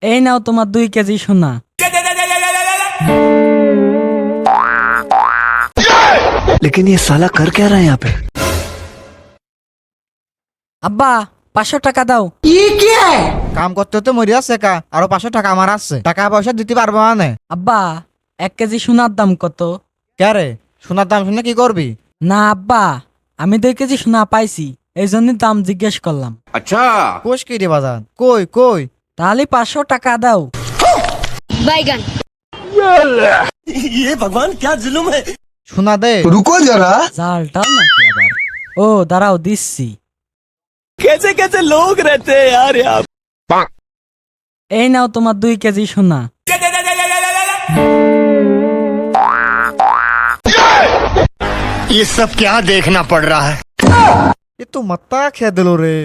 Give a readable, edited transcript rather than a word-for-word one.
এই নাও তোমার 2 কেজি সোনা। लेकिन ये साला कर क्या रहा है यहाँ पे? আব্বা 500 টাকা দাও। কাম করতে তো মরি আছে কা আরো 500 টাকা আমার আছে, টাকা পয়সা দিতে পারবো মানে। আব্বা 1 কেজি সোনার দাম কত? কে রে, সোনার দাম শুনে কি করবি? না আব্বা, আমি 2 কেজি সোনা পাইছি, এই জন্য দাম জিজ্ঞেস করলাম। কোষ কি রে বাজান, কই কই? তাহলে 500 টাকা দাও। बैगन সোনা দে। रुको जरा। জালটা নাকি আবার? ও দাঁড়াও দিচ্ছি। कैसे कैसे लोग रहते हैं यार यहाँ। এই নাও তোমার 2 কেজি সোনা। ये सब क्या देखना पड़ रहा है। এ তো মাত্তা খেয়ে দিল রে।